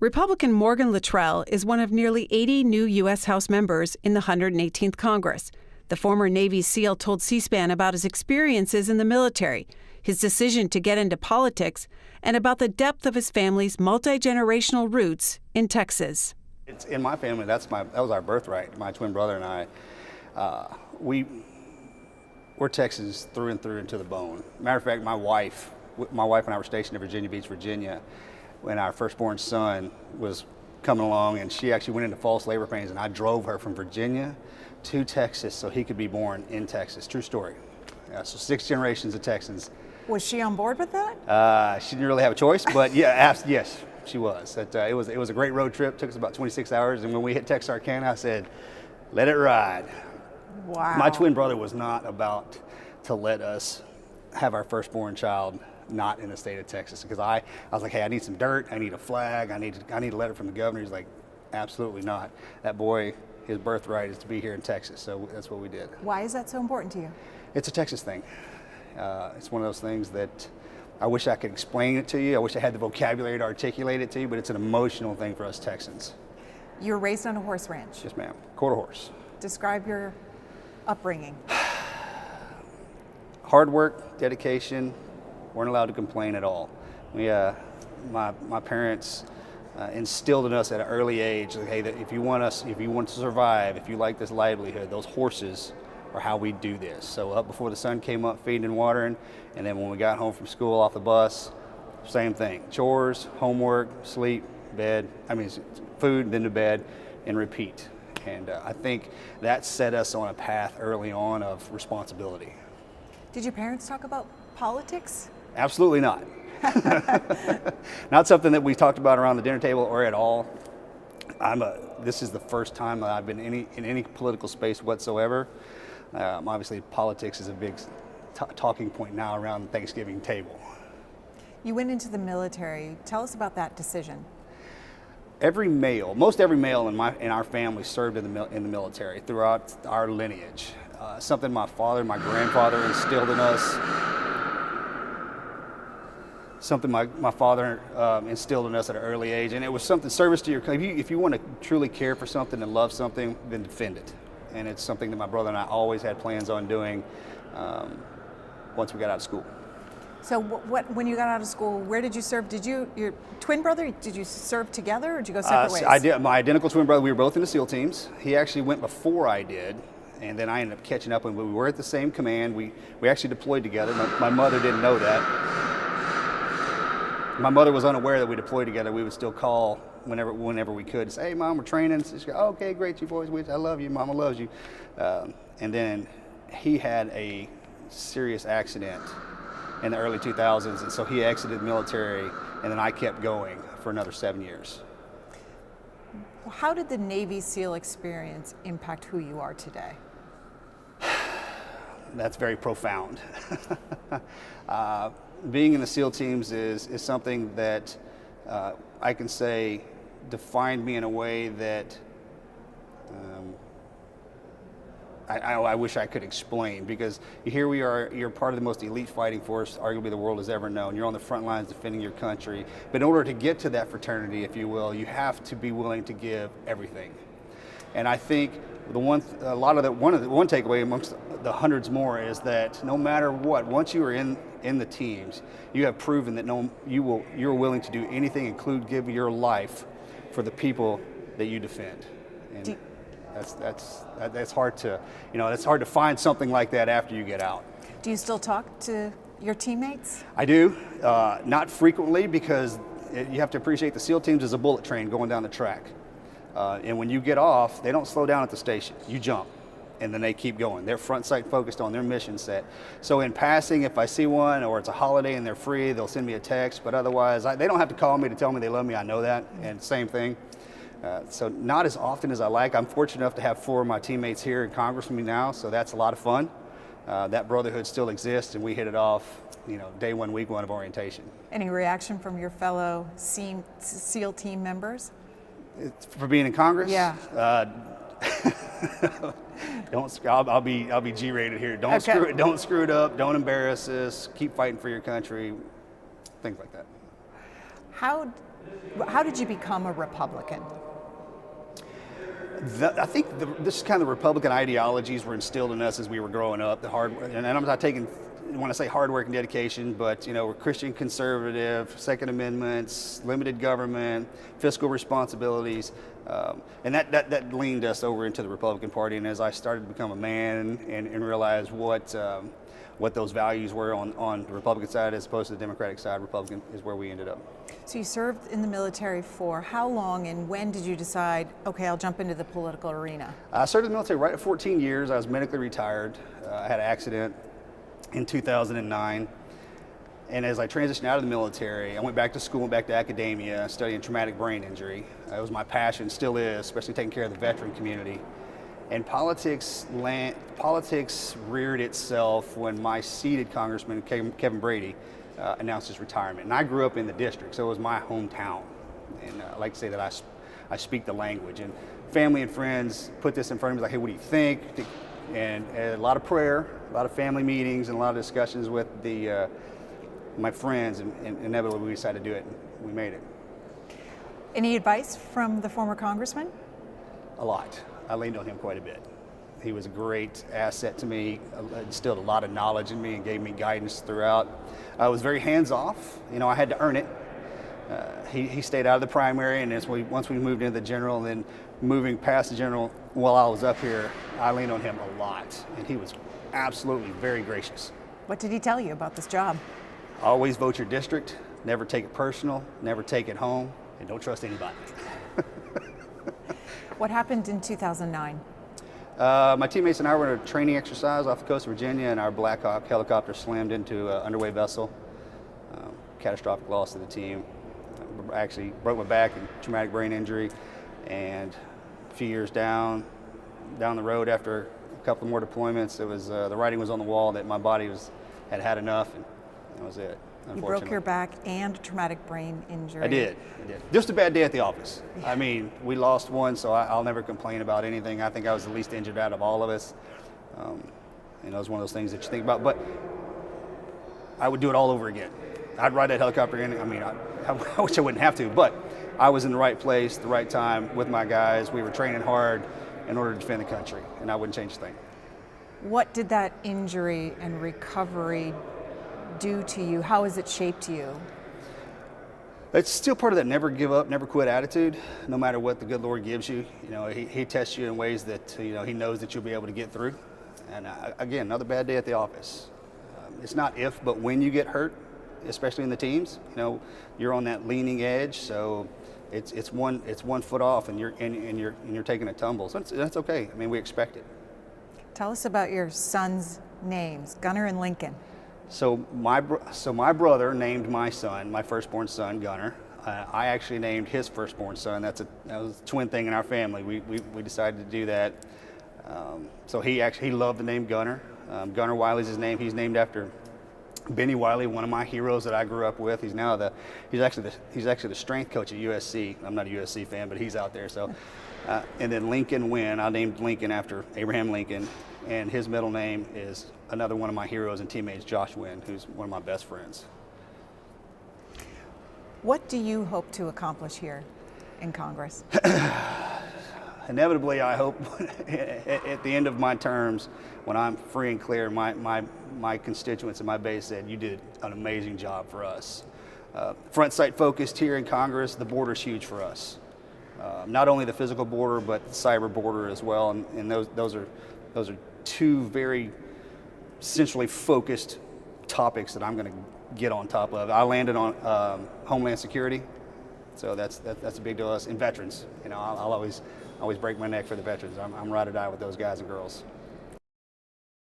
Republican Morgan Luttrell is one of nearly 80 new U.S. House members in the 118th Congress. The former Navy SEAL told C-SPAN about his experiences in the military, his decision to get into politics, and about the depth of his family's multi-generational roots in Texas. It's in my family. That was our birthright. My twin brother and I, we're Texans through and through and to the bone. Matter of fact, my wife and I were stationed in Virginia Beach, Virginia, when our firstborn son was coming along, and she actually went into false labor pains, and I drove her from Virginia to Texas so he could be born in Texas. True story. So 6 generations of Texans. Was she on board with that? She didn't really have a choice, but yes, she was. It was a great road trip. Took us about 26 hours, and when we hit Texarkana, I said, "Let it ride." Wow. My twin brother was not about to let us have our firstborn child not in the state of Texas, because I was like, "Hey, I need some dirt. I need a flag. I need a letter from the governor." He's like, "Absolutely not. That boy, his birthright is to be here in Texas." So that's what we did. Why is that so important to you? It's a Texas thing. It's one of those things that I wish I could explain it to you. I wish I had the vocabulary to articulate it to you, but it's an emotional thing for us Texans. You were raised on a horse ranch. Yes, ma'am. Quarter horse. Describe your upbringing. Hard work, dedication, weren't allowed to complain at all. My parents instilled in us at an early age, like, hey, that if you want to survive, if you like this livelihood, those horses are how we do this. So up before the sun came up, feeding and watering, and then when we got home from school off the bus, same thing. Chores, homework, sleep, bed, food, then to bed, and repeat. And I think that set us on a path early on of responsibility. Did your parents talk about politics? Absolutely not. Not something that we talked about around the dinner table or at all. This is the first time that I've been in any political space whatsoever. Obviously, politics is a big talking point now around the Thanksgiving table. You went into the military. Tell us about that decision. Most every male in our family served in the military throughout our lineage. Something my father and my grandfather instilled in us. Something my father instilled in us at an early age, and it was something, service to your country. If you want to truly care for something and love something, then defend it. And it's something that my brother and I always had plans on doing once we got out of school. So when you got out of school, where did you serve? Your twin brother, did you serve together, or did you go separate ways? I did. My identical twin brother, we were both in the SEAL teams. He actually went before I did, and then I ended up catching up, and we were at the same command. We actually deployed together. My mother didn't know that. My mother was unaware that we deployed together. We would still call whenever we could and say, "Hey, Mom, we're training." She'd go, "Okay, great, you boys. I love you. Mama loves you." And then he had a serious accident in the early 2000s, and so he exited the military, and then I kept going for another 7 years. How did the Navy SEAL experience impact who you are today? That's very profound. Being in the SEAL teams is something that I can say defined me in a way that I wish I could explain, because here we are, you're part of the most elite fighting force arguably the world has ever known. You're on the front lines defending your country. But in order to get to that fraternity, if you will, you have to be willing to give everything. And I think one takeaway amongst the hundreds more is that no matter what, once you are in the teams, you have proven that you're willing to do anything, include give your life for the people that you defend. And that's hard to, it's hard to find something like that after you get out. Do you still talk to your teammates? I do, not frequently, because you have to appreciate the SEAL teams is a bullet train going down the track. And when you get off, they don't slow down at the station. You jump, and then they keep going. They're front sight focused on their mission set. So in passing, if I see one or it's a holiday and they're free, they'll send me a text. But otherwise, they don't have to call me to tell me they love me. I know that, and same thing. So not as often as I like. I'm fortunate enough to have 4 of my teammates here in Congress with me now, so that's a lot of fun. That brotherhood still exists, and we hit it off, day one, week one of orientation. Any reaction from your fellow SEAL team members? For being in Congress? Yeah. I'll be G-rated here. Don't screw it up. Don't embarrass us. Keep fighting for your country. Things like that. How did you become a Republican? I think this is kind of the Republican ideologies were instilled in us as we were growing up. And I'm not taking, when I say hard work and dedication, but we're Christian conservative, Second Amendments, limited government, fiscal responsibilities, and that leaned us over into the Republican Party. And as I started to become a man and realize what those values were on the Republican side as opposed to the Democratic side, Republican is where we ended up. So you served in the military for how long, and when did you decide, okay, I'll jump into the political arena? I served in the military right at 14 years. I was medically retired. I had an accident in 2009. And as I transitioned out of the military, I went back to school, went back to academia, studying traumatic brain injury. It was my passion, still is, especially taking care of the veteran community. And politics reared itself when my seated Congressman, Kevin Brady, announced his retirement. And I grew up in the district, so it was my hometown. And I like to say that I speak the language. And family and friends put this in front of me, like, hey, what do you think? And a lot of prayer, a lot of family meetings, and a lot of discussions with my friends, and inevitably we decided to do it, and we made it. Any advice from the former congressman? A lot. I leaned on him quite a bit. He was a great asset to me, instilled a lot of knowledge in me and gave me guidance throughout. I was very hands-off. I had to earn it. He stayed out of the primary, and once we moved into the general, and then moving past the general while I was up here, I leaned on him a lot, and he was absolutely very gracious. What did he tell you about this job? Always vote your district, never take it personal, never take it home, and don't trust anybody. What happened in 2009? My teammates and I were in a training exercise off the coast of Virginia, and our Black Hawk helicopter slammed into an underway vessel. Catastrophic loss to the team. I actually broke my back and traumatic brain injury, and a few years down the road after a couple more deployments, it was the writing was on the wall that my body had enough, and that was it. You broke your back and a traumatic brain injury. I did. Just a bad day at the office. Yeah. I mean, we lost one, so I'll never complain about anything. I think I was the least injured out of all of us. It was one of those things that you think about. But I would do it all over again. I'd ride that helicopter in. I mean, I wish I wouldn't have to, but I was in the right place, the right time with my guys. We were training hard in order to defend the country, and I wouldn't change a thing. What did that injury and recovery do to you? How has it shaped you? It's still part of that never give up, never quit attitude. No matter what the good Lord gives you, he tests you in ways that he knows that you'll be able to get through. And again, another bad day at the office. It's not if, but when you get hurt, especially in the teams, you're on that leaning edge. So it's one foot off, and you're taking a tumble. So that's okay. I mean, we expect it. Tell us about your sons' names, Gunnar and Lincoln. So my brother named my son, my firstborn son, Gunnar. I actually named his firstborn son. That was a twin thing in our family. We decided to do that. So he loved the name Gunnar. Gunnar Wiley's his name. He's named after Benny Wiley, one of my heroes that I grew up with. He's actually the strength coach at USC. I'm not a USC fan, but he's out there. So, and then Lincoln Wynn. I named Lincoln after Abraham Lincoln, and his middle name is another one of my heroes and teammates, Josh Wynn, who's one of my best friends. What do you hope to accomplish here in Congress? Inevitably, I hope at the end of my terms, when I'm free and clear, my constituents and my base said, you did an amazing job for us. Front sight focused here in Congress, the border's huge for us. Not only the physical border, but the cyber border as well. And those are two very centrally focused topics that I'm going to get on top of. I landed on Homeland Security, so that's a big deal to us. And veterans, I'll always break my neck for the veterans. I'm ride or die with those guys and girls.